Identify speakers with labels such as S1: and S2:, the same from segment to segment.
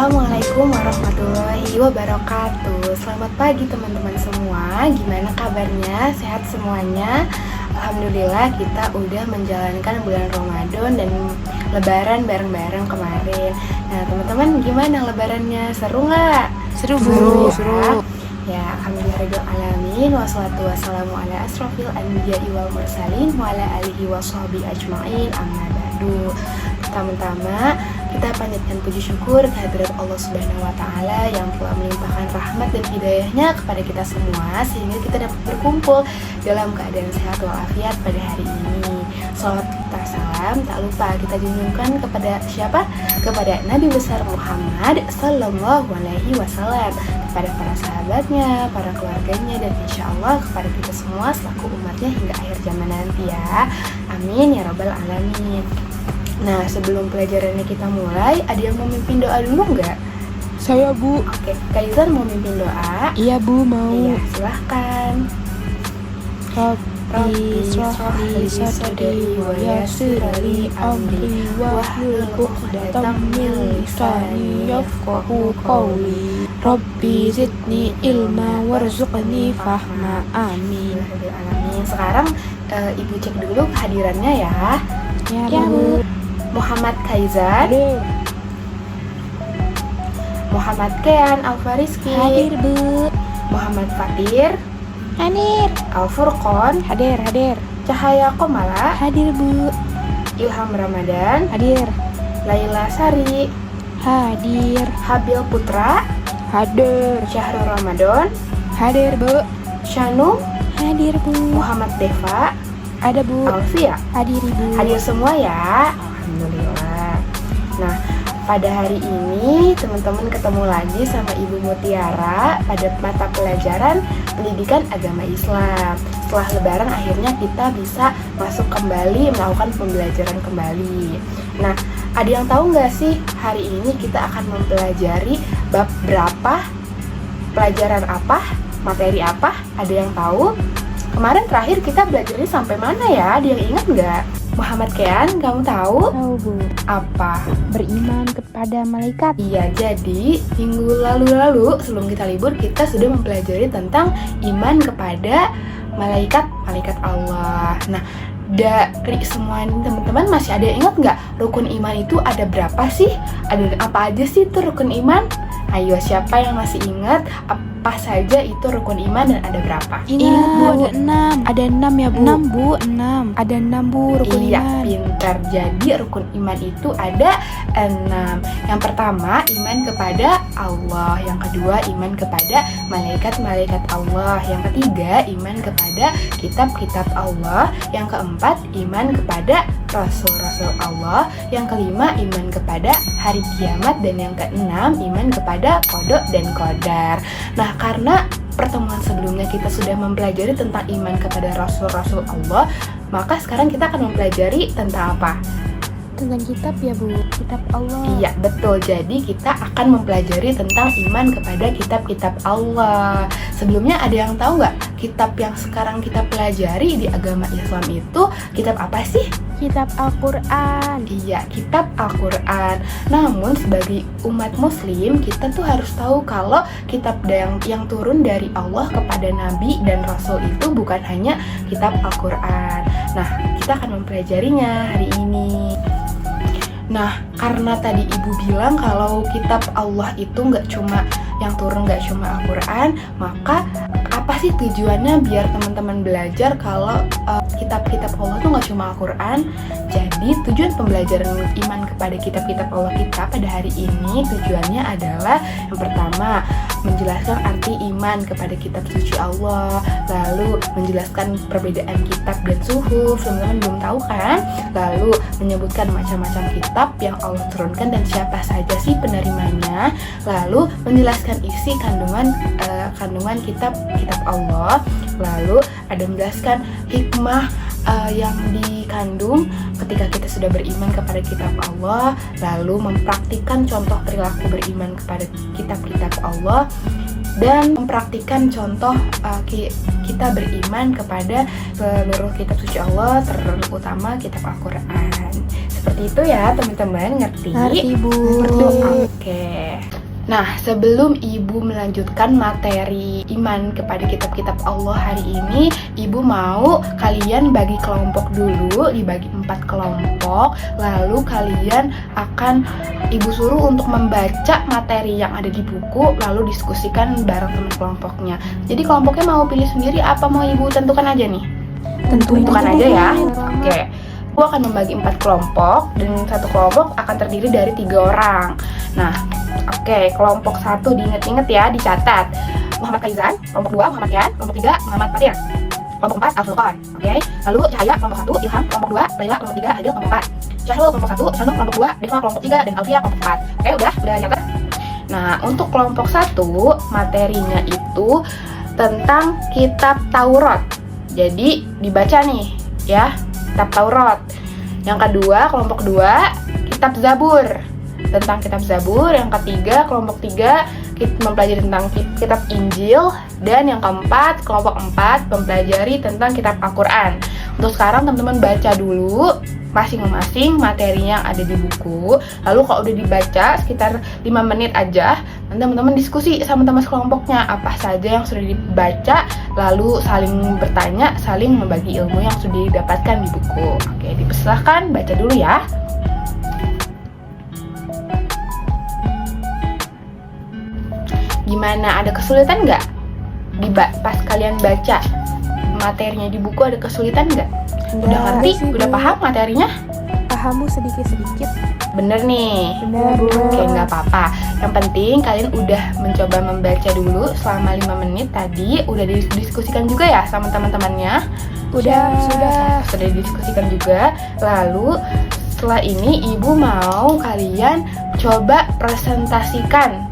S1: Assalamualaikum warahmatullahi wabarakatuh. Selamat pagi teman-teman semua. Gimana kabarnya? Sehat semuanya? Alhamdulillah kita udah menjalankan bulan Ramadan dan Lebaran bareng-bareng kemarin. Nah teman-teman gimana lebarannya? Seru nggak?
S2: Seru Bu, seru.
S1: Ya, alhamdulillahirabbil alamin wassalatu wassalamu ala asrofil anbiya'i wal mursalin wa ala alihi washabihi ajmain amma ba'du. Pertama-tama kita panjatkan puji syukur kehadirat Allah Subhanahu wa taala yang telah melimpahkan rahmat dan hidayahnya kepada kita semua sehingga kita dapat berkumpul dalam keadaan sehat walafiat pada hari ini. Salawat serta salam tak lupa kita junjungkan kepada siapa? Kepada Nabi besar Muhammad sallallahu alaihi wasallam, kepada para sahabatnya, para keluarganya, dan insya Allah kepada kita semua selaku umatnya hingga akhir zaman nanti ya. Amin ya rabbal alamin. Nah sebelum pelajarannya kita mulai, ada yang mau mimpin doa dulu nggak?
S2: Saya Bu.
S1: Oke, Kak Izan mau mimpin doa?
S2: Iya Bu, mau.
S1: Iya, silahkan.
S2: Rabbi shrahli sadri wa yassir li amri wahlul 'uqdatam min lisani yafqahu qawli. Rabbi zidni ilma warzuqni fahma. Amin.
S1: Amin. Sekarang Ibu cek dulu kehadirannya ya.
S2: Ya Bu.
S1: Muhammad Kaizan, Muhammad Kean Alfariski,
S2: Hadir Bu.
S1: Muhammad Fatir,
S2: Hadir.
S1: Al-Furqon,
S2: Hadir.
S1: Cahaya Komala,
S2: Hadir Bu.
S1: Ilham Ramadan,
S2: Hadir.
S1: Laila Sari,
S2: Hadir.
S1: Habil Putra,
S2: Hadir.
S1: Syahrul Ramadan,
S2: Hadir Bu.
S1: Syanu,
S2: Hadir Bu.
S1: Muhammad Deva,
S2: Ada Bu.
S1: Alfia.
S2: Hadir Ibu.
S1: Hadir semua ya. Alhamdulillah. Nah, pada hari ini teman-teman ketemu lagi sama Ibu Mutiara pada mata pelajaran Pendidikan Agama Islam. Setelah Lebaran akhirnya kita bisa masuk kembali melakukan pembelajaran kembali. Nah, ada yang tahu nggak sih hari ini kita akan mempelajari bab berapa, pelajaran apa, materi apa? Ada yang tahu? Kemarin terakhir kita belajarnya sampai mana ya? Ada yang ingat nggak? Muhammad Kean, kamu tahu?
S2: Tahu Bu.
S1: Apa?
S2: Beriman kepada malaikat.
S1: Iya, jadi minggu lalu sebelum kita libur kita sudah mempelajari tentang iman kepada malaikat Allah. Nah, dari semua ini teman-teman masih ada yang ingat nggak rukun iman itu ada berapa sih? Ada apa aja sih itu rukun iman? Ayo, siapa yang masih ingat apa saja itu rukun iman dan ada berapa?
S2: Ingat Bu, ada 6.
S1: Ada 6 ya Bu?
S2: 6 Bu, 6. Ada 6 Bu rukun
S1: Iya,
S2: iman.
S1: pintar. Jadi rukun iman itu ada 6. Yang pertama, iman kepada Allah. Yang kedua, iman kepada malaikat-malaikat Allah. Yang ketiga, iman kepada kitab-kitab Allah. Yang keempat, iman kepada rasul-rasul Allah. Yang kelima, iman kepada hari kiamat. Dan yang keenam, iman kepada qada dan qadar. Nah, karena pertemuan sebelumnya kita sudah mempelajari tentang iman kepada rasul-rasul Allah, maka sekarang kita akan mempelajari tentang apa?
S2: Tentang kitab ya Bu, kitab Allah.
S1: Iya, betul. Jadi kita akan mempelajari tentang iman kepada kitab-kitab Allah. Sebelumnya ada yang tahu nggak kitab yang sekarang kita pelajari di agama Islam itu kitab apa sih?
S2: Kitab Al-Quran.
S1: Iya, kitab Al-Quran. Namun sebagai umat muslim kita tuh harus tahu kalau kitab yang turun dari Allah kepada Nabi dan Rasul itu bukan hanya kitab Al-Quran. Nah, kita akan mempelajarinya hari ini. Nah, karena tadi Ibu bilang kalau kitab Allah itu yang turun nggak cuma Al-Quran, maka apa sih tujuannya biar teman-teman belajar kalau kitab-kitab Allah itu nggak cuma Al-Quran? Jadi tujuan pembelajaran iman kepada kitab-kitab Allah kita pada hari ini tujuannya adalah yang pertama menjelaskan arti iman kepada kitab suci Allah, lalu menjelaskan perbedaan kitab dan suhuf, teman-teman belum tahu kan? Lalu menyebutkan macam-macam kitab yang Allah turunkan dan siapa saja sih penerimanya, lalu menjelaskan isi kandungan kitab Allah, lalu ada menjelaskan hikmah yang dikandung ketika kita sudah beriman kepada kitab Allah, lalu mempraktikkan contoh perilaku beriman kepada kitab-kitab Allah, dan mempraktikkan contoh kita beriman kepada seluruh kitab suci Allah, terutama kitab Al-Quran. seperti itu ya teman-teman, ngerti?
S2: Ngerti, Bu.
S1: Oke. Nah, sebelum Ibu melanjutkan materi iman kepada kitab-kitab Allah hari ini, Ibu mau kalian bagi kelompok dulu, dibagi 4 kelompok, lalu kalian akan Ibu suruh untuk membaca materi yang ada di buku, lalu diskusikan bareng teman kelompoknya. Jadi kelompoknya mau pilih sendiri apa mau Ibu tentukan aja nih? Tentukan aja ya. Oke. Aku akan membagi 4 kelompok dan satu kelompok akan terdiri dari 3 orang. Nah, oke, kelompok 1 diinget-inget ya, dicatat. Muhammad Faizan, kelompok 2 Muhammad Yan, kelompok 3 Muhammad Fatir, kelompok 4 Al-Furqan. Oke. Lalu Cahaya kelompok 1, Ilham kelompok 2, Laila kelompok 3, Adil kelompok 4. Syahrul kelompok 1, Shanuk kelompok 2, Deva kelompok 3 dan Alfia kelompok 4. Oke, udah nyatet. Nah, untuk kelompok 1 materinya itu tentang kitab Taurat. Jadi dibaca nih ya, kitab Taurat. Yang kedua, kelompok 2 kitab Zabur, tentang kitab Zabur. Yang ketiga, kelompok 3 mempelajari tentang kitab Injil. Dan yang keempat, kelompok 4 mempelajari tentang kitab Al-Quran. Untuk sekarang teman-teman baca dulu masing-masing materinya yang ada di buku. Lalu kalau udah dibaca sekitar 5 menit aja, teman-teman diskusi sama teman sekelompoknya apa saja yang sudah dibaca, lalu saling bertanya, saling membagi ilmu yang sudah didapatkan di buku. Oke, dipersilahkan baca dulu ya. Gimana, ada kesulitan nggak pas kalian baca materinya di buku? Ada kesulitan nggak? Udah ngerti? Udah paham materinya?
S2: Paham, Bu, sedikit-sedikit.
S1: Bener nih.
S2: Bener, Bu.
S1: Oke, nggak apa-apa. Yang penting kalian udah mencoba membaca dulu selama 5 menit tadi. Udah didiskusikan juga ya sama teman-temannya? Sudah didiskusikan juga. Lalu setelah ini Ibu mau kalian coba presentasikan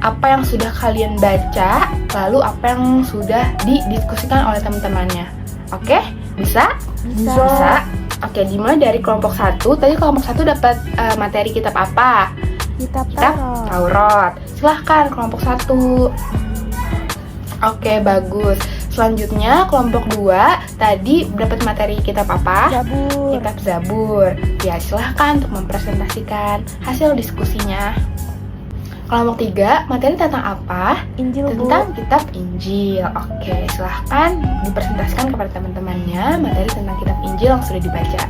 S1: apa yang sudah kalian baca, lalu apa yang sudah didiskusikan oleh teman-temannya. Oke? Bisa? Bisa. Oke, dimulai dari kelompok 1. Tadi kelompok 1 dapat materi kitab apa?
S2: Kitab
S1: Taurat. Silahkan kelompok 1. Oke, bagus. Selanjutnya kelompok 2 tadi dapat materi kitab apa?
S2: Zabur.
S1: Kitab Zabur. Ya, silahkan untuk mempresentasikan hasil diskusinya. Kelompok 3, materi tentang apa?
S2: Injil, Bu.
S1: Tentang kitab Injil. Oke, silahkan dipresentasikan kepada teman-temannya materi tentang kitab Injil yang sudah dibaca.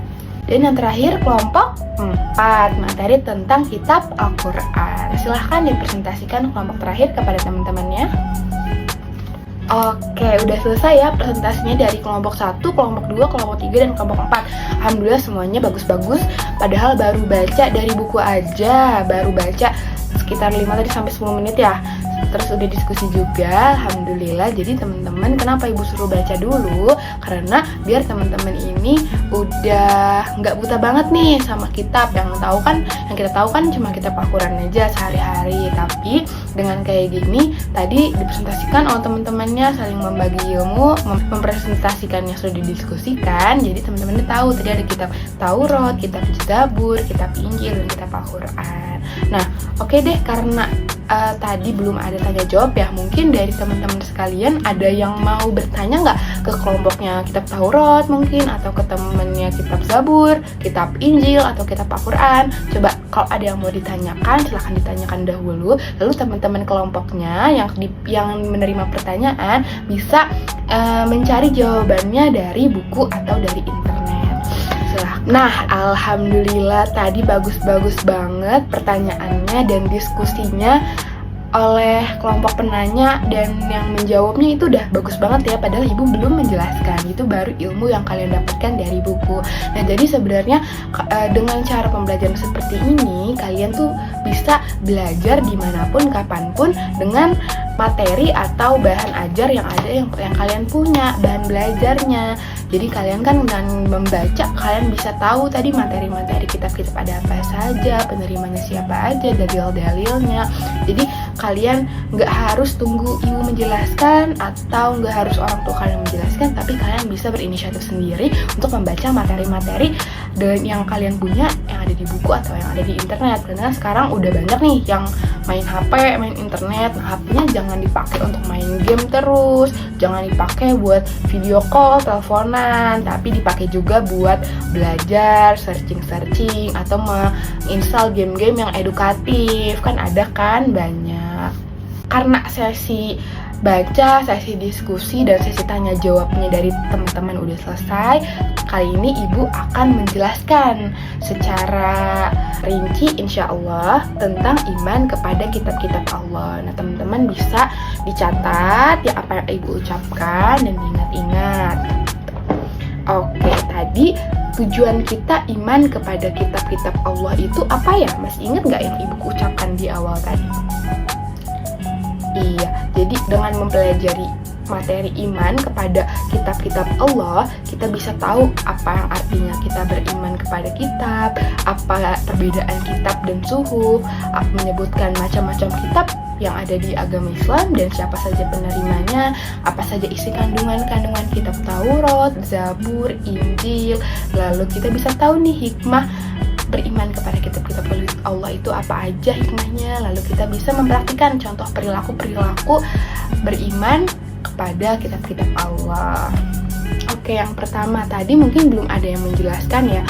S1: Dan yang terakhir, kelompok 4, materi tentang kitab Al-Quran. Silahkan dipresentasikan kelompok terakhir kepada teman-temannya. Oke, udah selesai ya presentasinya dari kelompok 1, kelompok 2, kelompok 3, dan kelompok 4. Alhamdulillah semuanya bagus-bagus. Padahal baru baca dari buku aja, baru baca sekitar 5 tadi sampai 10 menit ya. Terus udah diskusi juga, alhamdulillah. Jadi teman-teman, kenapa Ibu suruh baca dulu? Karena biar teman-teman ini udah nggak buta banget nih sama kitab. Yang kita tahu kan cuma kitab Al-Quran aja sehari-hari. Tapi dengan kayak gini, tadi dipresentasikan oleh teman-temannya, saling membagi ilmu, mempresentasikannya sudah didiskusikan. Jadi teman-teman tahu tadi ada kitab Taurat, kitab Zabur, kitab Injil, dan kitab Al-Quran. Nah, oke deh, karena tadi belum ada tanya jawab ya, mungkin dari teman-teman sekalian ada yang mau bertanya nggak ke kelompoknya kitab Taurat mungkin, atau ke temennya kitab Zabur, kitab Injil, atau kitab Al-Quran. Coba kalau ada yang mau ditanyakan, silahkan ditanyakan dahulu. Lalu teman-teman kelompoknya yang menerima pertanyaan bisa mencari jawabannya dari buku atau dari internet. Nah, alhamdulillah tadi bagus-bagus banget pertanyaannya dan diskusinya oleh kelompok penanya, dan yang menjawabnya itu udah bagus banget ya, padahal Ibu belum menjelaskan. Itu baru ilmu yang kalian dapatkan dari buku. Nah, jadi sebenarnya dengan cara pembelajaran seperti ini, kalian tuh bisa belajar dimanapun, kapanpun, dengan materi atau bahan ajar yang ada yang kalian punya, bahan belajarnya. Jadi kalian kan dengan membaca, kalian bisa tahu tadi materi-materi kitab-kitab ada apa saja, penerimanya siapa aja, dalil-dalilnya. Jadi kalian nggak harus tunggu ibu menjelaskan atau nggak harus orang tua kalian menjelaskan, tapi kalian bisa berinisiatif sendiri untuk membaca materi-materi dengan yang kalian punya yang ada di buku atau yang ada di internet. Karena sekarang udah banyak nih yang main HP, main internet. Nah, HP-nya jangan dipakai untuk main game terus, jangan dipakai buat video call, teleponan, tapi dipakai juga buat belajar, searching atau menginstal game-game yang edukatif. Kan ada kan banyak. Karena sesi baca, sesi diskusi, dan sesi tanya jawabnya dari teman-teman udah selesai, kali ini ibu akan menjelaskan secara rinci insya Allah tentang iman kepada kitab-kitab Allah. Nah, teman-teman bisa dicatat ya apa yang ibu ucapkan dan diingat-ingat. Oke, tadi tujuan kita iman kepada kitab-kitab Allah itu apa ya? Masih ingat nggak yang ibu ucapkan di awal tadi? Iya, jadi dengan mempelajari materi iman kepada kitab-kitab Allah, kita bisa tahu apa yang artinya kita beriman kepada kitab, apa perbedaan kitab dan suhuf, menyebutkan macam-macam kitab yang ada di agama Islam dan siapa saja penerimanya, apa saja isi kandungan-kandungan kitab Taurat, Zabur, Injil. Lalu kita bisa tahu nih hikmah beriman kepada kitab-kitab Allah itu apa aja hikmahnya. Lalu kita bisa mempraktikkan contoh perilaku beriman kepada kitab-kitab Allah. Oke, yang pertama tadi mungkin belum ada yang menjelaskan ya.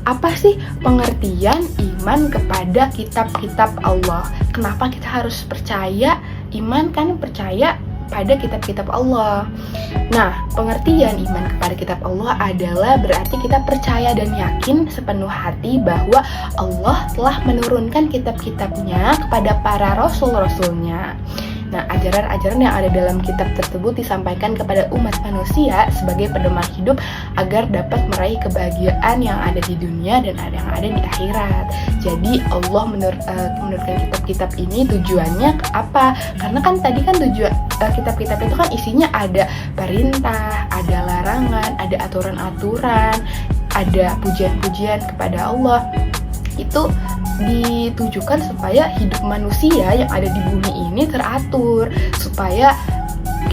S1: Apa sih pengertian iman kepada kitab-kitab Allah? Kenapa kita harus percaya? Iman kan percaya pada kitab-kitab Allah. Nah, pengertian iman kepada kitab Allah adalah berarti kita percaya dan yakin sepenuh hati bahwa Allah telah menurunkan kitab-kitabnya kepada para rasul-rasulnya. Nah, ajaran-ajaran yang ada dalam kitab tersebut disampaikan kepada umat manusia sebagai pedoman hidup agar dapat meraih kebahagiaan yang ada di dunia dan yang ada di akhirat. Jadi Allah menurunkan kitab-kitab ini tujuannya apa? Karena kan tadi kan tujuan kitab-kitab itu kan isinya ada perintah, ada larangan, ada aturan-aturan, ada pujian-pujian kepada Allah. Itu ditujukan supaya hidup manusia yang ada di bumi ini teratur, supaya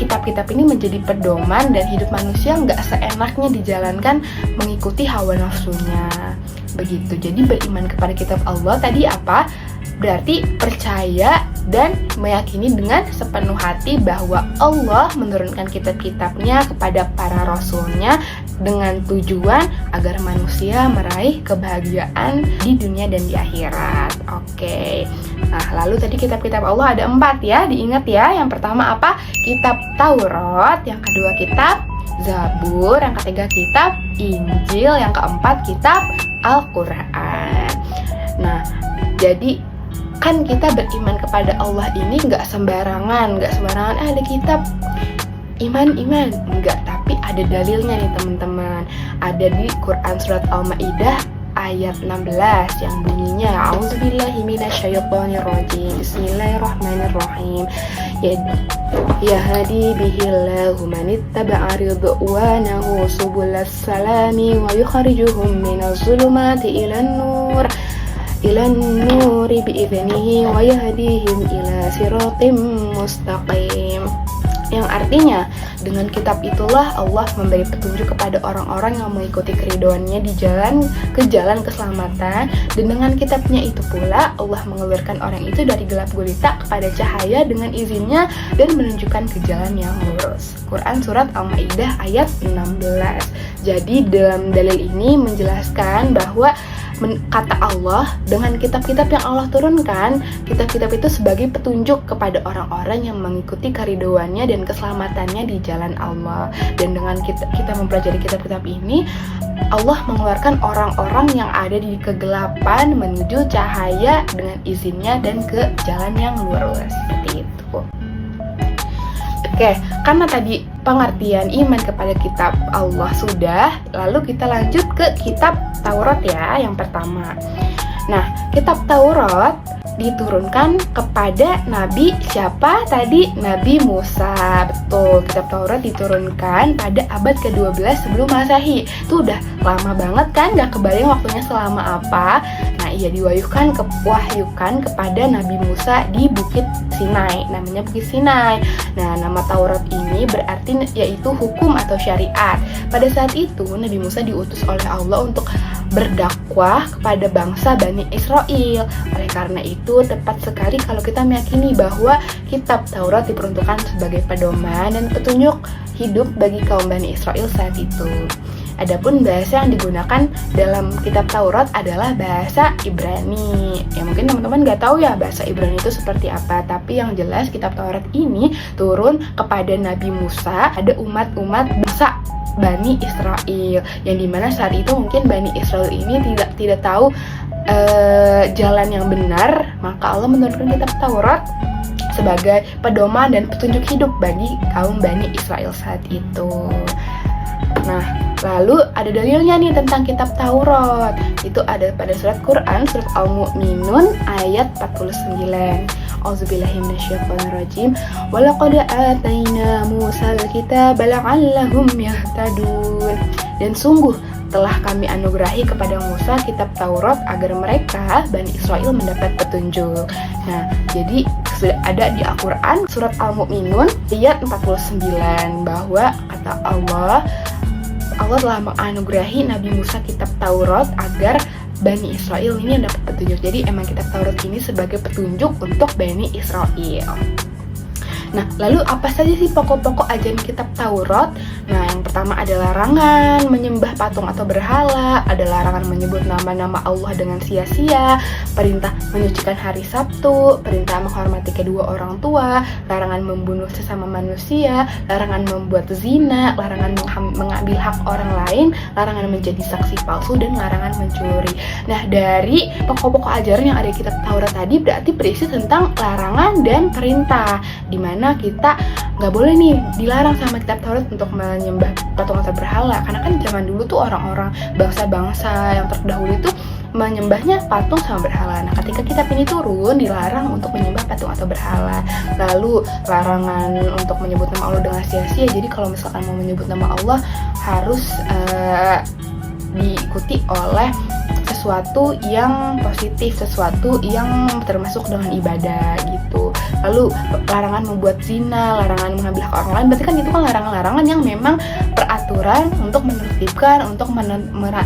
S1: kitab-kitab ini menjadi pedoman dan hidup manusia nggak seenaknya dijalankan mengikuti hawa nafsunya. Begitu. Jadi beriman kepada kitab Allah tadi apa? Berarti percaya dan meyakini dengan sepenuh hati bahwa Allah menurunkan kitab-kitabnya kepada para rasulnya dengan tujuan agar manusia meraih kebahagiaan di dunia dan di akhirat. Oke. Nah, lalu tadi kitab-kitab Allah ada 4 ya, diingat ya. Yang pertama apa? Kitab Taurat, yang kedua kitab Zabur, yang ketiga kitab Injil, yang keempat kitab Al-Quran. Nah, jadi kan kita beriman kepada Allah ini nggak sembarangan ada kitab iman, enggak, tapi ada dalilnya nih teman-teman. Ada di Quran surat Al-Maidah ayat 16 yang bunyinya A'udzubillahi minasyaitonirrajim. Bismillahirrahmanirrahim. Yahdi bihillahu manittaba'a ridwanahu subulas salami wa yukhrijuhum minaz zulumati ilan nuri bi'idhnihi wa yahdihim ila siratim mustaqim. Yang artinya, dengan kitab itulah Allah memberi petunjuk kepada orang-orang yang mengikuti keridhoannya di jalan keselamatan, dan dengan kitabnya itu pula Allah mengeluarkan orang itu dari gelap gulita kepada cahaya dengan izinnya dan menunjukkan ke jalan yang lurus. Quran surat Al-Maidah ayat 16. Jadi dalam dalil ini menjelaskan bahwa kata Allah, dengan kitab-kitab yang Allah turunkan, kitab-kitab itu sebagai petunjuk kepada orang-orang yang mengikuti keridhoannya dan keselamatannya di jalan Allah. Dan dengan kita mempelajari kitab-kitab ini, Allah mengeluarkan orang-orang yang ada di kegelapan menuju cahaya dengan izinnya dan ke jalan yang lurus. Seperti itu. Oke, karena tadi pengertian iman kepada kitab Allah sudah, lalu kita lanjut ke kitab Taurat ya, yang pertama. Nah, kitab Taurat diturunkan kepada Nabi siapa tadi? Nabi Musa. Betul, kitab Taurat diturunkan pada abad ke-12 sebelum Masehi. Itu udah lama banget kan, gak kebayang waktunya selama apa. Nah, ia diwahyukan kepada Nabi Musa di Bukit Sinai, namanya Bukit Sinai. Nah, nama Taurat ini berarti yaitu hukum atau syariat. Pada saat itu Nabi Musa diutus oleh Allah untuk berdakwah kepada bangsa Bani Israel. Oleh karena itu, tepat sekali kalau kita meyakini bahwa kitab Taurat diperuntukkan sebagai pedoman dan petunjuk hidup bagi kaum Bani Israel saat itu. Adapun bahasa yang digunakan dalam kitab Taurat adalah bahasa Ibrani. Ya mungkin teman-teman nggak tahu ya bahasa Ibrani itu seperti apa, tapi yang jelas kitab Taurat ini turun kepada Nabi Musa, ada umat-umat bangsa Bani Israel, yang dimana saat itu mungkin Bani Israel ini tidak tahu jalan yang benar, maka Allah menurunkan kitab Taurat sebagai pedoman dan petunjuk hidup bagi kaum Bani Israel saat itu. Nah, lalu ada dalilnya nih tentang kitab Taurat. Itu ada pada surat Quran, surat Al-Mu'minun ayat 49. Auzubillahi minasyaitonirrajim. Walaqad atayna Musal kitaba la'allahum yahtadun. Dan sungguh telah kami anugerahi kepada Musa kitab Taurat agar mereka Bani Israel mendapat petunjuk. Nah, jadi sudah ada di Al-Quran surat Al-Mu'minun ayat 49 bahwa kata Allah telah menganugerahi Nabi Musa kitab Taurat agar Bani Israel ini dapat petunjuk. Jadi emang kitab Taurat ini sebagai petunjuk untuk Bani Israel. Nah, lalu apa saja sih pokok-pokok ajaran kitab Taurat? Nah, yang pertama ada larangan menyembah patung atau berhala, ada larangan menyebut nama-nama Allah dengan sia-sia, perintah menyucikan hari Sabtu, perintah menghormati kedua orang tua, larangan membunuh sesama manusia, larangan membuat zina, larangan mengambil hak orang lain, larangan menjadi saksi palsu, dan larangan mencuri. Nah, dari pokok-pokok ajaran yang ada di kitab Taurat tadi berarti berisi tentang larangan dan perintah, di mana kita nggak boleh nih dilarang sama kitab Taurat untuk menyembah patung atau berhala, karena kan zaman dulu tuh orang-orang bangsa-bangsa yang terdahulu itu menyembahnya patung sama berhala. Nah, ketika kitab ini turun dilarang untuk menyembah patung atau berhala. Lalu larangan untuk menyebut nama Allah dengan sia-sia. Jadi kalau misalkan mau menyebut nama Allah harus diikuti oleh sesuatu yang positif, sesuatu yang termasuk dengan ibadah gitu. Lalu larangan membuat zina, larangan mengambil hak orang lain, berarti kan itu kan larangan-larangan yang memang peraturan untuk menertibkan, untuk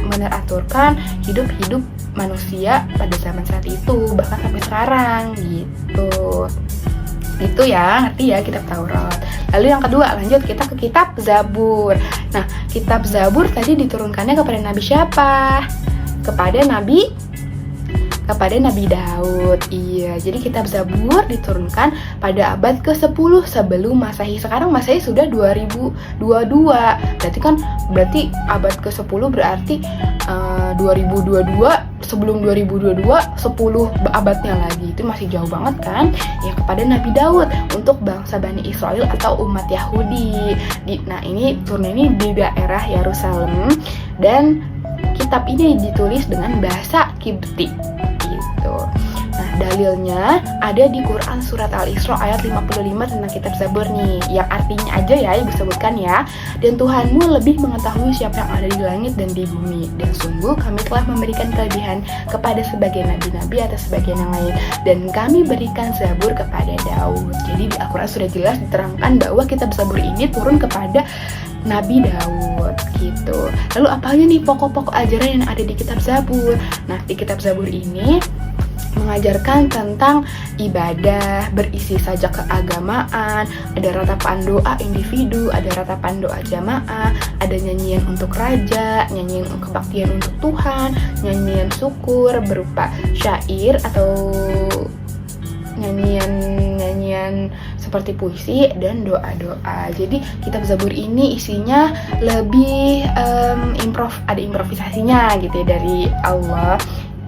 S1: meneraturkan hidup-hidup manusia pada zaman saat itu, bahkan sampai sekarang gitu. Itu ya, ngerti ya kitab Taurat. Lalu yang kedua, lanjut kita ke kitab Zabur. Nah, kitab Zabur tadi diturunkannya kepada Nabi siapa? Kepada Nabi Daud. Iya, jadi kitab Zabur diturunkan pada abad ke-10 sebelum Masehi. Sekarang Masehi sudah 2022. Berarti abad ke-10 berarti 2022, sebelum 2022 10 abadnya lagi. Itu masih jauh banget kan? Ya, kepada Nabi Daud untuk bangsa Bani Israel atau umat Yahudi. Nah, ini turun ini di daerah Yerusalem dan kitab ini ditulis dengan bahasa Kipti gitu. Nah, dalilnya ada di Quran surat Al-Isra ayat 55 tentang kitab Zabur nih, yang artinya aja ya ibu sebutkan ya. Dan Tuhanmu lebih mengetahui siapa yang ada di langit dan di bumi, dan sungguh kami telah memberikan kelebihan kepada sebagian nabi-nabi atas sebagian yang lain, dan kami berikan Zabur kepada Daud. Jadi di Al-Quran sudah jelas diterangkan bahwa kitab Zabur ini turun kepada Nabi Daud gitu. Lalu apa aja nih pokok-pokok ajaran yang ada di kitab Zabur? Nah, di kitab Zabur ini mengajarkan tentang ibadah, berisi sajak keagamaan, ada ratapan doa individu, ada ratapan doa jamaah, ada nyanyian untuk raja, nyanyian kebaktian untuk Tuhan, nyanyian syukur berupa syair atau nyanyian seperti puisi dan doa-doa. Jadi kitab Zabur ini isinya lebih ada improvisasinya gitu ya dari Allah.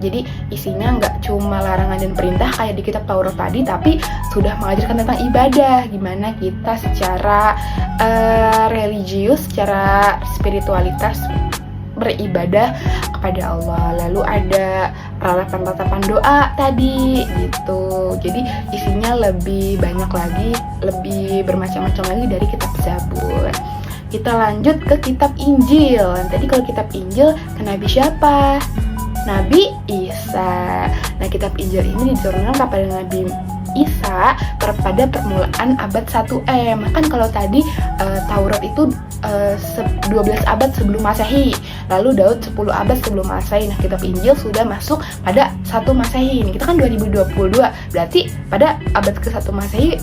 S1: Jadi isinya nggak cuma larangan dan perintah kayak di kitab Taurat tadi, tapi sudah mengajarkan tentang ibadah, gimana kita secara religius, secara spiritualitas beribadah kepada Allah. Lalu ada ratapan-ratapan doa tadi gitu. Jadi isinya lebih banyak lagi, lebih bermacam-macam lagi dari kitab Zabur. Kita lanjut ke kitab Injil. Tadi kalau kitab Injil ke Nabi siapa? Nabi Isa. Nah, kitab Injil ini diturunkan kepada Nabi Isa pada permulaan abad 1M. Kan kalau tadi Taurat itu 12 abad sebelum Masehi, lalu Daud 10 abad sebelum Masehi. Nah, kitab Injil sudah masuk pada 1 Masehi. Kita kan 2022, berarti pada abad ke-1 Masehi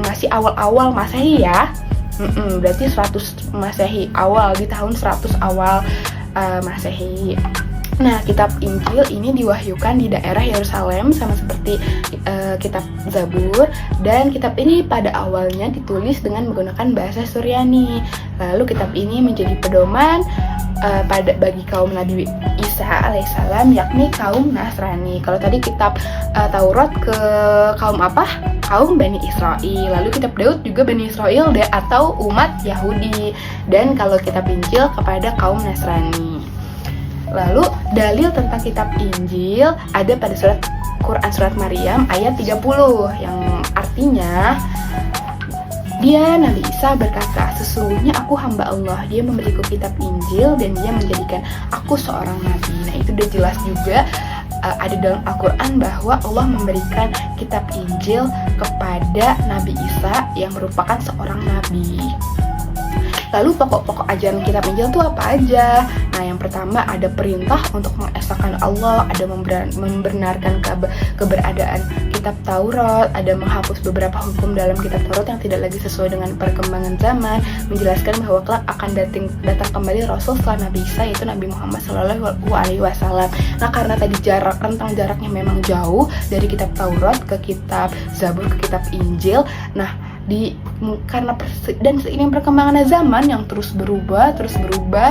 S1: masih awal-awal Masehi ya. Berarti 100 Masehi awal, di tahun 100 awal Masehi. Nah, kitab Injil ini diwahyukan di daerah Yerusalem sama seperti kitab Zabur, dan kitab ini pada awalnya ditulis dengan menggunakan bahasa Suryani. Lalu kitab ini menjadi pedoman bagi kaum Nabi Isa alaihissalam, yakni kaum Nasrani. Kalau tadi kitab Taurat ke kaum apa? Kaum Bani Israel. Lalu kitab Daud juga Bani Israel atau umat Yahudi. Dan kalau kitab Injil kepada kaum Nasrani. Lalu dalil tentang kitab Injil ada pada surat Quran surat Maryam ayat 30 yang artinya dia Nabi Isa berkata, sesungguhnya aku hamba Allah, dia memberiku kitab Injil dan dia menjadikan aku seorang nabi. Nah, itu udah jelas juga ada dalam Al-Quran bahwa Allah memberikan kitab Injil kepada Nabi Isa yang merupakan seorang nabi. Lalu pokok-pokok ajaran kitab Injil itu apa aja? Nah, yang pertama ada perintah untuk mengesahkan Allah, ada membenarkan keberadaan kitab Taurat, ada menghapus beberapa hukum dalam kitab Taurat yang tidak lagi sesuai dengan perkembangan zaman, menjelaskan bahwa kelak akan datang kembali Rasul setelah Nabi Isa, yaitu Nabi Muhammad SAW. Nah, karena tadi rentang jaraknya memang jauh dari kitab Taurat ke kitab Zabur ke kitab Injil. Nah, karena seiring perkembangan zaman yang terus berubah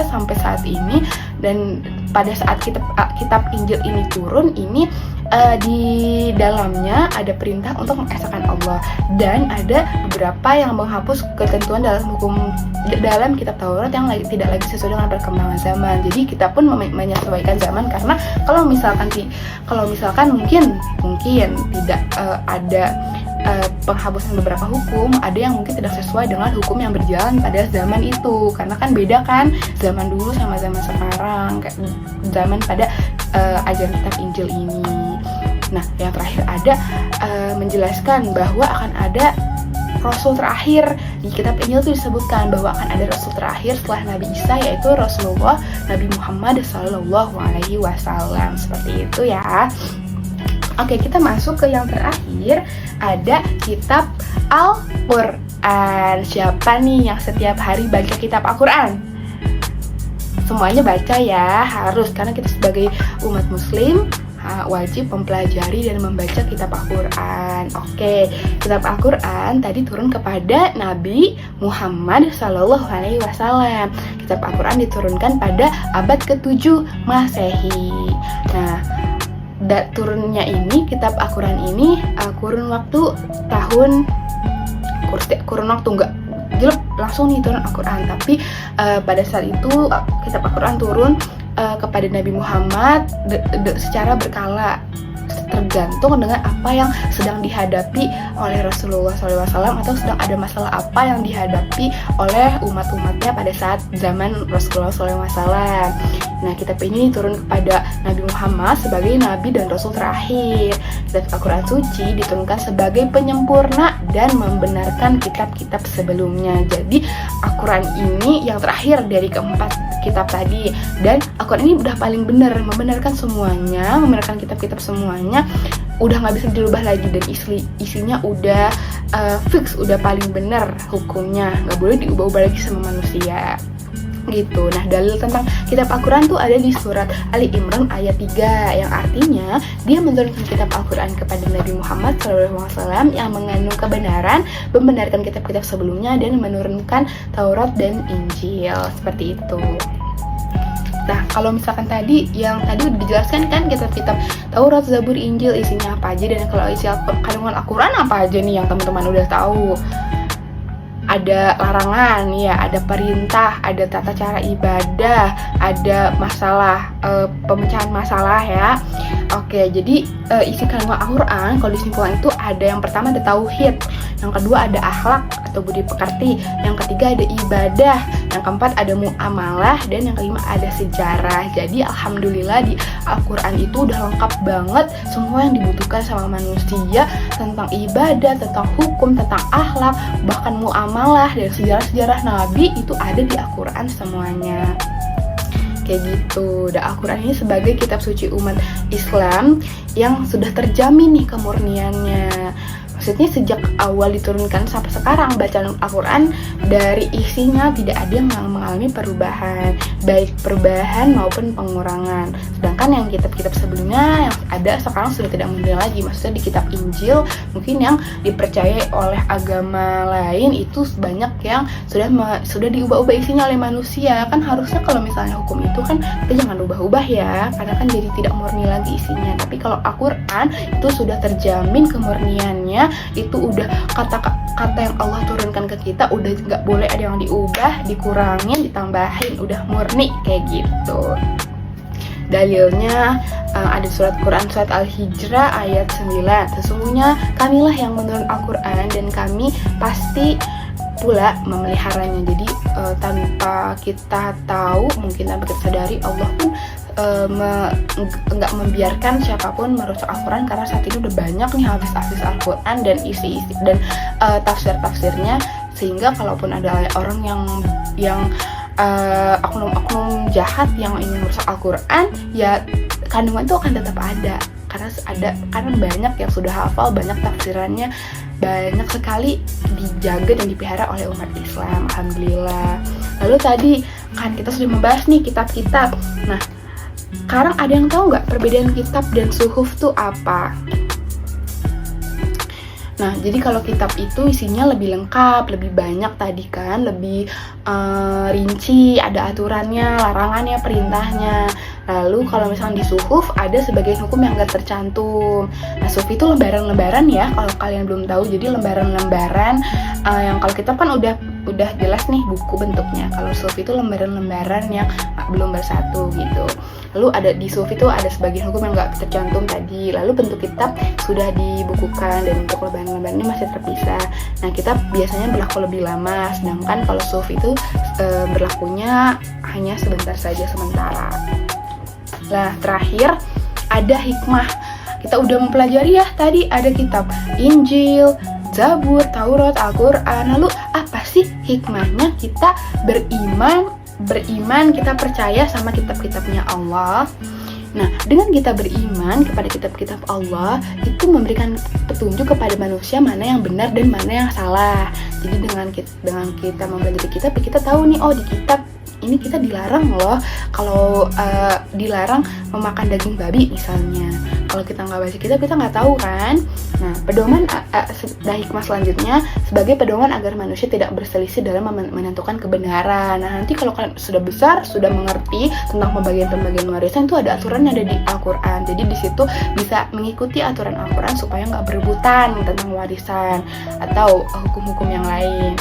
S1: sampai saat ini, dan pada saat kitab Injil ini turun, ini di dalamnya ada perintah untuk mengesahkan Allah, dan ada beberapa yang menghapus ketentuan dalam hukum dalam kitab Taurat yang tidak lagi sesuai dengan perkembangan zaman. Jadi kita pun menyesuaikan zaman, karena kalau misalkan mungkin tidak ada penghapusan beberapa hukum, ada yang mungkin tidak sesuai dengan hukum yang berjalan pada zaman itu, karena kan beda kan zaman dulu sama zaman sekarang, kayak zaman pada ajaran kitab Injil ini. Nah, yang terakhir ada menjelaskan bahwa akan ada Rasul terakhir. Di kitab Injil itu disebutkan bahwa akan ada Rasul terakhir setelah Nabi Isa, yaitu Rasulullah Nabi Muhammad SAW. Seperti itu ya. Oke, kita masuk ke yang terakhir, ada kitab Al-Quran. Siapa nih yang setiap hari baca kitab Al-Quran? Semuanya baca ya, harus, karena kita sebagai umat muslim wajib mempelajari dan membaca kitab Al-Quran. Oke, kitab Al-Quran tadi turun kepada Nabi Muhammad SAW. Kitab Al-Quran diturunkan pada abad ke-7 Masehi. Nah, turunnya ini, kitab Al-Quran ini kurun waktu enggak jelek langsung nih turun Al-Quran, tapi pada saat itu kitab Al-Quran turun kepada Nabi Muhammad secara berkala, tergantung dengan apa yang sedang dihadapi oleh Rasulullah SAW, atau sedang ada masalah apa yang dihadapi oleh umat-umatnya pada saat zaman Rasulullah SAW. Nah, kitab ini turun kepada Nabi Muhammad sebagai Nabi dan Rasul terakhir. Kitab Al-Quran Suci diturunkan sebagai penyempurna dan membenarkan kitab-kitab sebelumnya. Jadi, Al-Quran ini yang terakhir dari keempat kitab tadi, dan Al-Quran ini udah paling benar, membenarkan semuanya, membenarkan kitab-kitab semuanya, udah nggak bisa dirubah lagi, dan isinya udah fix, udah paling benar hukumnya, nggak boleh diubah-ubah lagi sama manusia gitu. Nah, dalil tentang kitab Al-Quran tuh ada di surat Ali Imran ayat 3, yang artinya dia menurunkan kitab Al-Quran kepada Nabi Muhammad SAW yang mengandung kebenaran, membenarkan kitab-kitab sebelumnya, dan menurunkan Taurat dan Injil. Seperti itu. Nah, kalau misalkan tadi udah dijelaskan kan kitab-kitab Taurat, Zabur, Injil isinya apa aja, dan kalau isi kandungan Al-Quran apa aja nih yang teman-teman udah tahu. Ada larangan, ya, ada perintah, ada tata cara ibadah, ada masalah pemecahan masalah ya. Oke, jadi isi kandungan Al-Quran kalau disimpulkan itu ada yang pertama ada tauhid, yang kedua ada akhlak atau budi pekerti, yang ketiga ada ibadah, yang keempat ada muamalah, dan yang kelima ada sejarah. Jadi alhamdulillah di Al-Quran itu udah lengkap banget semua yang dibutuhkan sama manusia tentang ibadah, tentang hukum, tentang akhlak, bahkan muamalah dan sejarah-sejarah Nabi itu ada di Al-Quran semuanya. Kayak gitu. Dan Al-Quran ini sebagai kitab suci umat Islam yang sudah terjamin nih kemurniannya. Maksudnya sejak awal diturunkan sampai sekarang bacaan Al-Quran dari isinya tidak ada yang mengalami perubahan, baik perubahan maupun pengurangan. Sedangkan yang kitab-kitab sebelumnya yang ada sekarang sudah tidak muncul lagi. Maksudnya di kitab Injil mungkin yang dipercayai oleh agama lain itu banyak yang sudah diubah-ubah isinya oleh manusia. Kan harusnya kalau misalnya hukum itu kan kita jangan ubah-ubah ya, karena kan jadi tidak murni lagi isinya. Tapi kalau Al-Quran itu sudah terjamin kemurniannya, itu udah kata-kata yang Allah turunkan ke kita udah nggak boleh ada yang diubah, dikurangin, ditambahin, udah murni kayak gitu. Dalilnya ada surat Quran surat Al-Hijrah ayat 9. Sesungguhnya kamilah yang menurun Al-Quran dan kami pasti pula memeliharanya. Jadi tanpa kita tahu, mungkin tanpa kita sadari, Allah pun nggak membiarkan siapapun merusak Al-Quran, karena saat ini udah banyak nih hadis-hadis Al-Quran dan isi-isi dan tafsir-tafsirnya, sehingga kalaupun ada orang yang oknum jahat yang ingin merusak Al-Quran, ya kandungan itu akan tetap ada, karena banyak yang sudah hafal, banyak tafsirannya, banyak sekali dijaga dan dipelihara oleh umat Islam. Alhamdulillah. Lalu tadi kan kita sudah membahas nih kitab-kitab. Nah, sekarang ada yang tahu nggak perbedaan kitab dan suhuf tuh apa? Nah, jadi kalau kitab itu isinya lebih lengkap, lebih banyak tadi kan, lebih rinci, ada aturannya, larangannya, perintahnya. Lalu kalau misalnya di suhuf ada sebagian hukum yang nggak tercantum. Nah, suhuf itu lembaran-lembaran ya, kalau kalian belum tahu. Jadi lembaran-lembaran yang kalau kitab kan udah jelas nih buku bentuknya. Kalau suhuf itu lembaran-lembaran yang belum bersatu gitu. Lalu ada di suhuf itu ada sebagian hukum yang nggak tercantum tadi. Lalu bentuk kitab sudah dibukukan dan untuk lembaran-lembaran ini masih terpisah. Nah, kitab biasanya berlaku lebih lama, sedangkan kalau suhuf itu berlakunya hanya sebentar saja, sementara. Nah, terakhir ada hikmah. Kita udah mempelajari ya tadi ada kitab Injil, Zabur, Taurat, Al-Quran. Lalu apa sih hikmahnya kita beriman, kita percaya sama kitab-kitabnya Allah? Nah, dengan kita beriman kepada kitab-kitab Allah, itu memberikan petunjuk kepada manusia mana yang benar dan mana yang salah. Jadi dengan kita mempelajari kitab, kita tahu nih, oh di kitab ini kita dilarang loh kalau dilarang memakan daging babi misalnya. Kalau kita nggak baca kitab, kita nggak tahu kan. Nah, pedoman hikmah selanjutnya sebagai pedoman agar manusia tidak berselisih dalam menentukan kebenaran. Nah, nanti kalau kalian sudah besar, sudah mengerti tentang pembagian warisan, itu ada aturan yang ada di Al-Quran. Jadi di situ bisa mengikuti aturan Al-Quran supaya nggak berebutan tentang warisan atau hukum-hukum yang lain.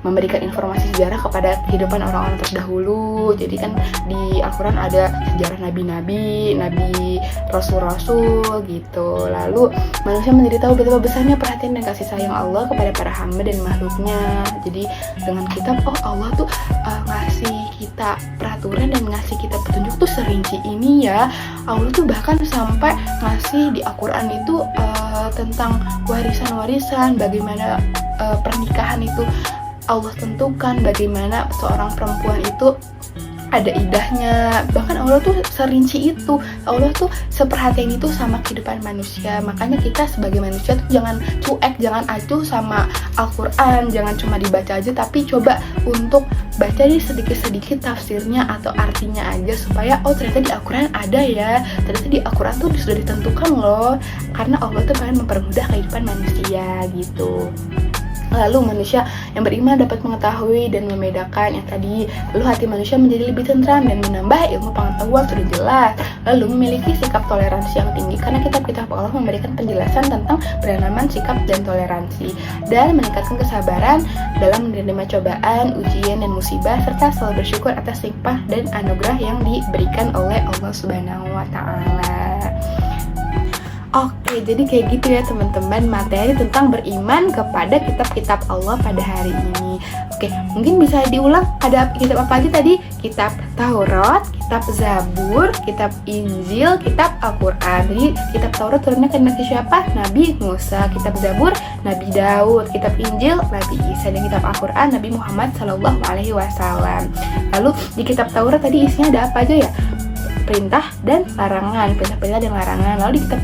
S1: Memberikan informasi sejarah kepada kehidupan orang-orang terdahulu. Jadi kan di Al-Quran ada sejarah nabi-nabi, rasul-rasul gitu. Lalu manusia menjadi tahu betapa besarnya perhatian dan kasih sayang Allah kepada para hamba dan makhluknya. Jadi dengan kitab, oh Allah tuh ngasih kita peraturan dan ngasih kita petunjuk tuh serinci ini ya. Allah tuh bahkan sampai ngasih di Al-Quran itu tentang warisan-warisan, bagaimana pernikahan itu Allah tentukan, bagaimana seorang perempuan itu ada idahnya. Bahkan Allah tuh serinci itu, Allah tuh seperhatian itu sama kehidupan manusia. Makanya kita sebagai manusia tuh jangan cuek, jangan acuh sama Al-Quran, jangan cuma dibaca aja, tapi coba untuk baca nih sedikit-sedikit tafsirnya atau artinya aja, supaya oh ternyata di Al-Quran ada ya, ternyata di Al-Quran tuh sudah ditentukan loh, karena Allah tuh pengen mempermudah kehidupan manusia gitu. Lalu manusia yang beriman dapat mengetahui dan membedakan yang tadi. Lalu hati manusia menjadi lebih tentram dan menambah ilmu pengetahuan sudah jelas. Lalu memiliki sikap toleransi yang tinggi karena kitab-kitab Allah memberikan penjelasan tentang penanaman sikap dan toleransi, dan meningkatkan kesabaran dalam menerima cobaan, ujian, dan musibah, serta selalu bersyukur atas nikmat dan anugerah yang diberikan oleh Allah Subhanahu wa Ta'ala. Oke, jadi kayak gitu ya teman-teman, materi tentang beriman kepada kitab-kitab Allah pada hari ini. Oke, mungkin bisa diulang, ada kitab apa aja tadi? Kitab Taurat, kitab Zabur, kitab Injil, kitab Al-Quran. Jadi kitab Taurat turunnya ke Nabi siapa? Nabi Musa. Kitab Zabur, Nabi Daud. Kitab Injil, Nabi Isa. Dan kitab Al-Quran, Nabi Muhammad SAW. Lalu di kitab Taurat tadi isinya ada apa aja ya? Perintah dan larangan, perintah-perintah dan larangan. Lalu di kitab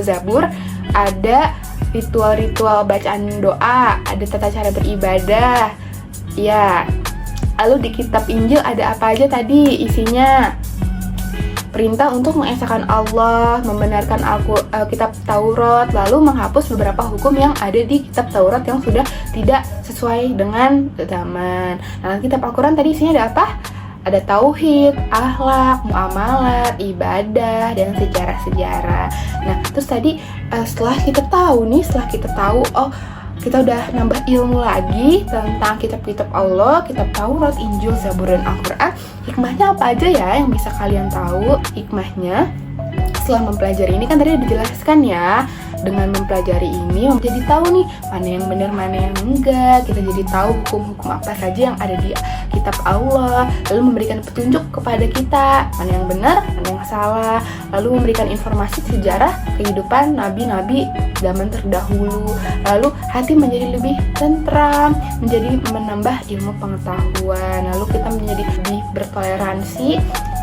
S1: Zabur ada ritual-ritual bacaan doa, ada tata cara beribadah, ya. Lalu di kitab Injil ada apa aja tadi isinya? Perintah untuk mengesahkan Allah, membenarkan kitab Taurat, lalu menghapus beberapa hukum yang ada di kitab Taurat yang sudah tidak sesuai dengan zaman. Nah, kitab Al-Quran tadi isinya ada apa? Ada tauhid, akhlak, muamalat, ibadah, dan sejarah-sejarah. Nah, terus tadi setelah kita tahu, oh kita udah nambah ilmu lagi tentang kitab-kitab Allah, kitab Taurat, Injil, Zabur, dan Al-Quran. Hikmahnya apa aja ya yang bisa kalian tahu? Hikmahnya, setelah mempelajari ini kan tadi udah dijelaskan ya. Dengan mempelajari ini menjadi tahu nih mana yang benar, mana yang enggak. Kita jadi tahu hukum-hukum apa saja yang ada di kitab Allah, lalu memberikan petunjuk kepada kita mana yang benar, mana yang salah, lalu memberikan informasi sejarah kehidupan nabi-nabi zaman terdahulu. Lalu hati menjadi lebih tentram, menjadi menambah ilmu pengetahuan. Lalu kita menjadi lebih bertoleransi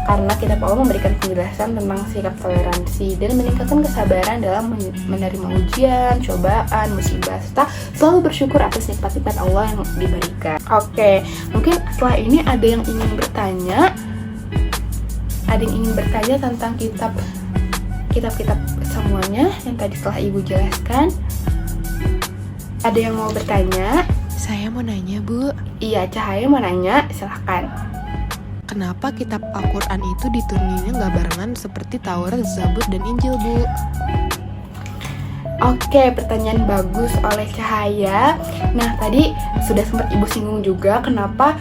S1: karena kitab Allah memberikan penjelasan tentang sikap toleransi, dan meningkatkan kesabaran dalam menerima ujian, cobaan, musibah, serta selalu bersyukur atas nikmat-nikmat Allah yang diberikan. Oke, mungkin setelah ini ada yang ingin bertanya tentang kitab-kitab semuanya yang tadi telah Ibu jelaskan. Ada yang mau bertanya?
S2: Saya mau nanya, Bu.
S1: Iya, Cahaya mau nanya, silahkan.
S2: Kenapa kitab Al-Quran itu dituruninnya nggak barengan seperti Taurat, Zabur, dan Injil, Bu?
S1: Oke, pertanyaan bagus oleh Cahaya. Nah, tadi sudah sempat Ibu singgung juga kenapa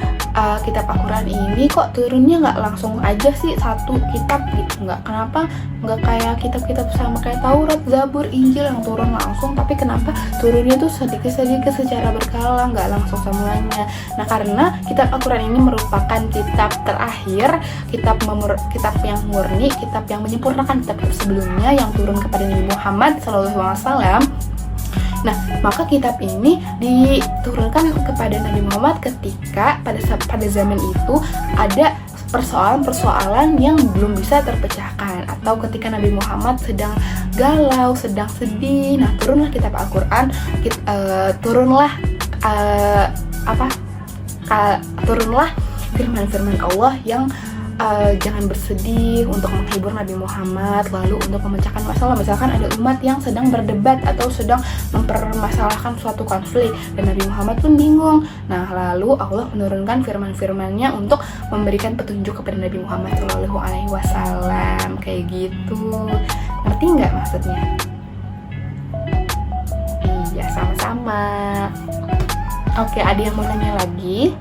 S1: kitab Al-Quran ini kok turunnya nggak langsung aja sih satu kitab gitu. Kenapa nggak kayak kitab-kitab sama kayak Taurat, Zabur, Injil yang turun langsung, tapi kenapa turunnya tuh sedikit-sedikit secara berkala, nggak langsung semuanya. Nah, karena kitab Al-Quran ini merupakan kitab terakhir, kitab yang murni, kitab yang menyempurnakan kitab sebelumnya yang turun kepada Nabi Muhammad SAW. Nah, maka kitab ini diturunkan kepada Nabi Muhammad ketika pada zaman itu ada persoalan-persoalan yang belum bisa terpecahkan, atau ketika Nabi Muhammad sedang galau, sedang sedih. Nah, turunlah kitab Al-Quran, turunlah firman-firman Allah yang jangan bersedih, untuk menghibur Nabi Muhammad, lalu untuk memecahkan masalah. Misalkan ada umat yang sedang berdebat atau sedang mempermasalahkan suatu konflik, dan Nabi Muhammad pun bingung. Nah, lalu Allah menurunkan firman-firmannya untuk memberikan petunjuk kepada Nabi Muhammad SAW. Kayak gitu. Ngerti nggak maksudnya? Iya, sama-sama. Oke, ada yang mau nanya lagi?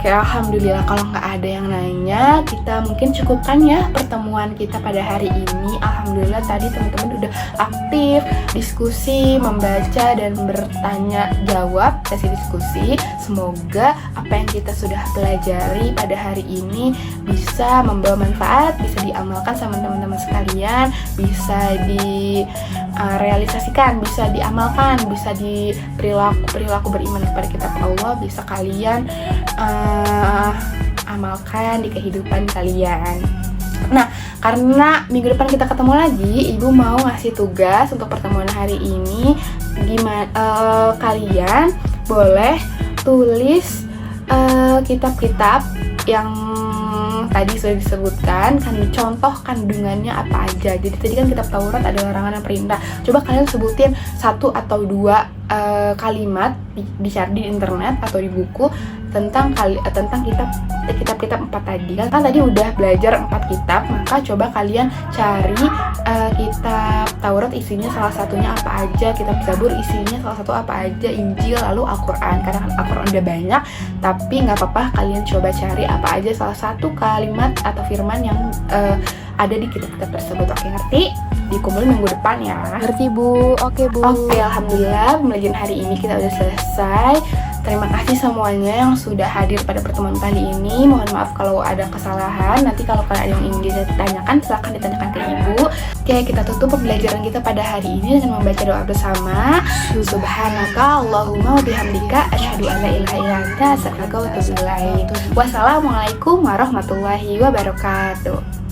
S1: Oke, alhamdulillah kalau nggak ada yang nanya, kita mungkin cukupkan ya pertemuan kita pada hari ini. Alhamdulillah tadi teman-teman udah aktif diskusi, membaca dan bertanya jawab, sesi diskusi. Semoga apa yang kita sudah pelajari pada hari ini bisa membawa manfaat, bisa diamalkan sama teman-teman sekalian, bisa direalisasikan, bisa diamalkan, bisa di perilaku beriman kepada kitab Allah, bisa kalian amalkan di kehidupan kalian. Nah, karena minggu depan kita ketemu lagi, Ibu mau ngasih tugas untuk pertemuan hari ini. Kalian boleh tulis kitab-kitab yang tadi sudah disebutkan, kami contoh kandungannya apa aja. Jadi tadi kan kitab Taurat ada larangan dan perintah. Coba kalian sebutin 1 atau 2 kalimat dicari di internet atau di buku tentang kitab-kitab 4 tadi. Kan tadi udah belajar 4 kitab, maka coba kalian cari kitab Taurat isinya salah satunya apa aja, kitab Zabur isinya salah satu apa aja, Injil, lalu Al-Quran. Karena Al-Quran udah banyak, tapi nggak apa-apa kalian coba cari apa aja salah satu kalimat atau firman yang ada di kitab-kitab tersebut. Oke, ngerti? Dikumpulin minggu depan ya.
S2: Ngerti Bu, oke Bu.
S1: Oke, alhamdulillah pembelajaran hari ini kita udah selesai. Terima kasih semuanya yang sudah hadir pada pertemuan kali ini. Mohon maaf kalau ada kesalahan. Nanti kalau kalian ada yang ingin ditanyakan, silahkan ditanyakan ke Ibu. Oke, kita tutup pembelajaran kita pada hari ini dengan membaca doa bersama. Subhanaka Allahumma wa bihamdika asyhadu an la ilaha illa anta astaghfiruka wa atubu ilaik. Wassalamualaikum warahmatullahi wabarakatuh.